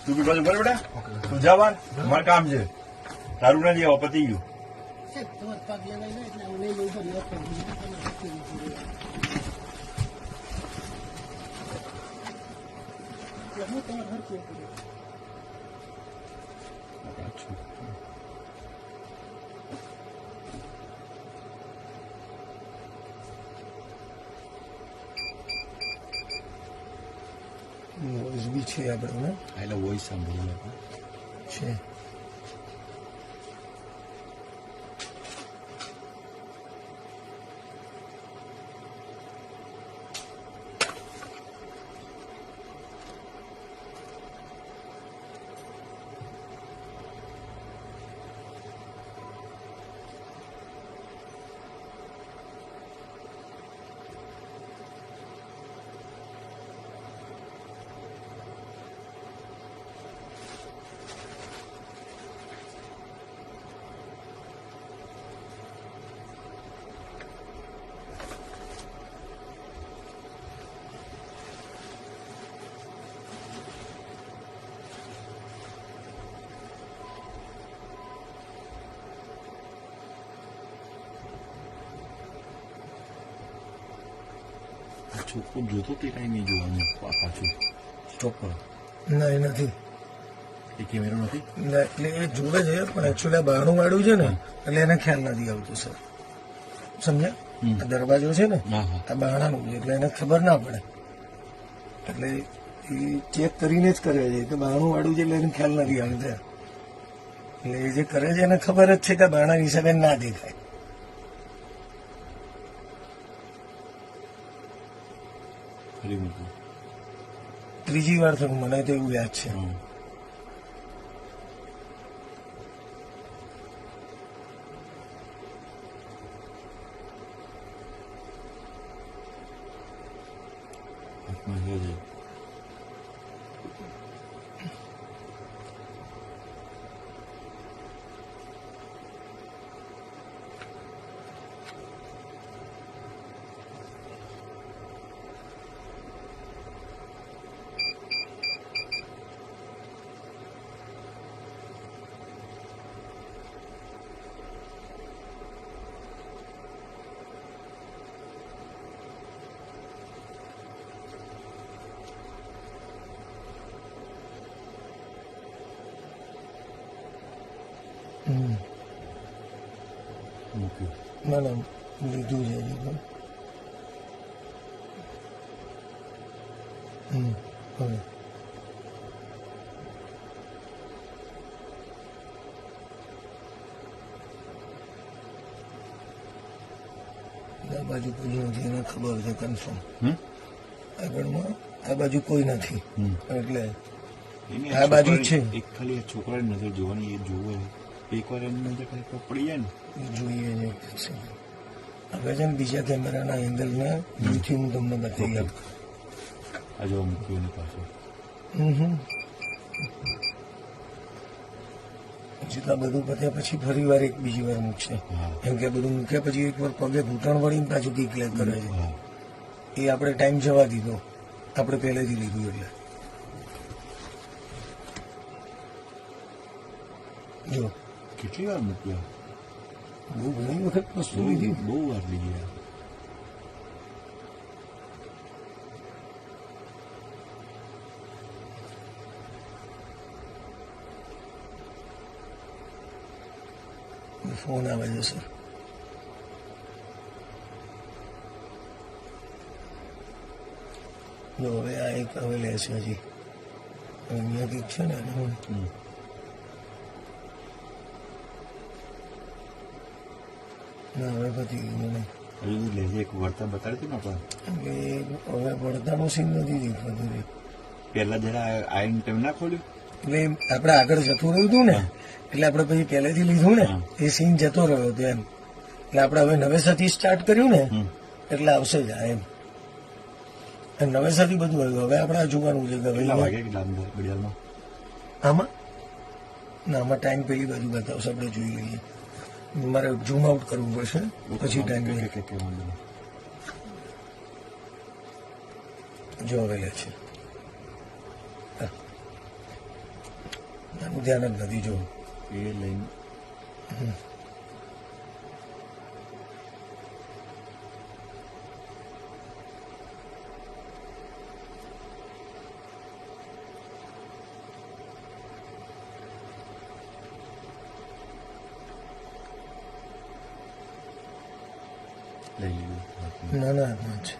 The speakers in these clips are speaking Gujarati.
તું બી બાજુ બોલ બેટા તું જા બાર મારે કામ છે તારું ના લેવા પતી ગયું વોઇસ બી છે આપણે ને એટલે વોઇસ સાંભળીએ છે છોકરો જોતો તે ટાઈમે જોવાનું પાછું સ્ટોપ કરો ના એ નથી એ કેમેરો નથી ના, એટલે એ જોવે છે પણ એકચ્યુઅલી બહારનું વાળું છે ને એટલે એને ખ્યાલ નથી આવતો સર સમજ્યા આ દરવાજો છે ને હા હા આ બહાણાનું છે એટલે એને ખબર ના પડે એટલે એ ચેક કરીને જ કરે છે કે બહારનું વાળું છે એટલે એને ખ્યાલ નથી આવતો એટલે એ જે કરે છે એને ખબર જ છે કે બહાણા હિસાબે ના દેખાય ફરી મૂકું ત્રીજી વાર થયું મને તો એવું યાદ છે હા હાથમાં છે જ. મૂક્યું ના ના લીધું છે હજી પણ હવે આ બાજુ કોઈ નથી એને ખબર છે કન્ફર્મ આગળમાં આ બાજુ કોઈ નથી એટલે એની આ બાજુ જ છે. એક ખાલી આ છોકરાની નજર જોવાની એ જોવે એકવાર એની નજર ખાલી પડી જાય ને એ જોઈએ છે હવે છે ને બીજા કેમેરાના એંગલને જોઈથી હું તમને બતાવી આપું આ જો મૂક્યું એની પાસે પછી તો આ બધું પત્યા પછી ફરી વાર એક બીજી વાર મૂકશે હા કેમ કે બધું મૂક્યા પછી એક વાર પગે ઘૂંટણ વળીને પાછું ડિક્લેર કરે છે હા એ આપણે ટાઈમ જવા દીધો આપણે પહેલેથી લીધું એટલે જો કેટલી વાર મૂક્યા બહુ ઘણી વખત વસ્તુ લીધી બહુ વાર લીધી યાર. ફોન આવે છે સર જો હવે આ એક હવે લે છે હજી અહીંયાથી છે ને હું ના હવે પતી ગયું મને હજુ લેજે એક વર્તન બતાડી હતું ને આપણે એટલે હવે પડદાનો સીન નથી દેખાતો રે પહેલા જરા આઈને તમે ના ખોલ્યું એટલે આપણે આગળ જતું રહ્યું હતું ને એટલે આપણે પછી પહેલેથી લીધું ને હા. એ સીન જતો રહ્યો હતો એમ એટલે આપણે હવે નવેસરથી સ્ટાર્ટ કર્યું ને એટલે આવશે જ આ એમ અને નવેસરથી બધું આવ્યું હવે આપણે આ જોવાનું છે કે કેટલા ભાઈ વાગે કેટલા અંદર ઘડિયાળમાં આમાં ના આમાં ટાઈમ પેલી બાજુ બતાવશે આપણે જોઈ લઈએ મારે ઝૂમ આઉટ કરવું પડશે પછી ટાઈમ કે વાંધો નહીં. જો હવે લે છે એનું ધ્યાન જ નથી જોવું. એ લઈને લઈ લીધું હાથમાં. નાના હાથમાં છે.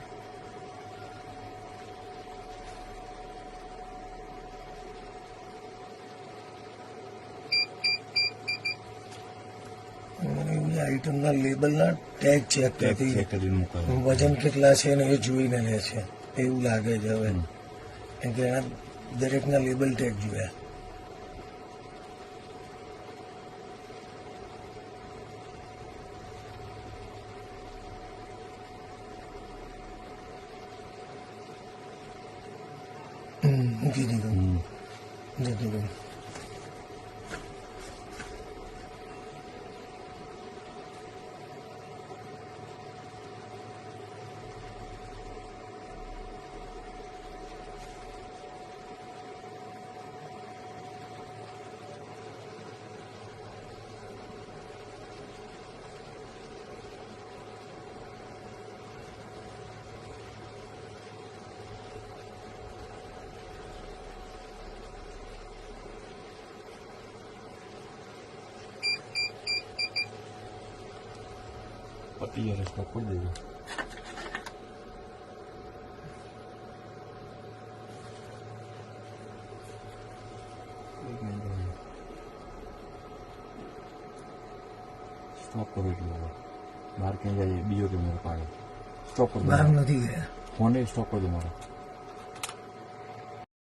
આઈટમના લેબલના ટેગ ચેક ચેક કરતી કરીને મુકાવે. વજન કેટલા છે ને એ જોઈને લે છે એવું લાગે છે હવે. કેમ કે એના દરેકના લેબલ ટેગ જોયા. મૂકી દીધું. જતું રહ્યું. પતી ગયા રસ્તા ખોલી દેજો. સ્ટોપ કરો એટલું હવે. બહાર ક્યાં જાય બીજો કેમેરો પાડે. સ્ટોપ કરો. બહાર નથી ગયા. ફોને સ્ટોપ કરી દો મારો.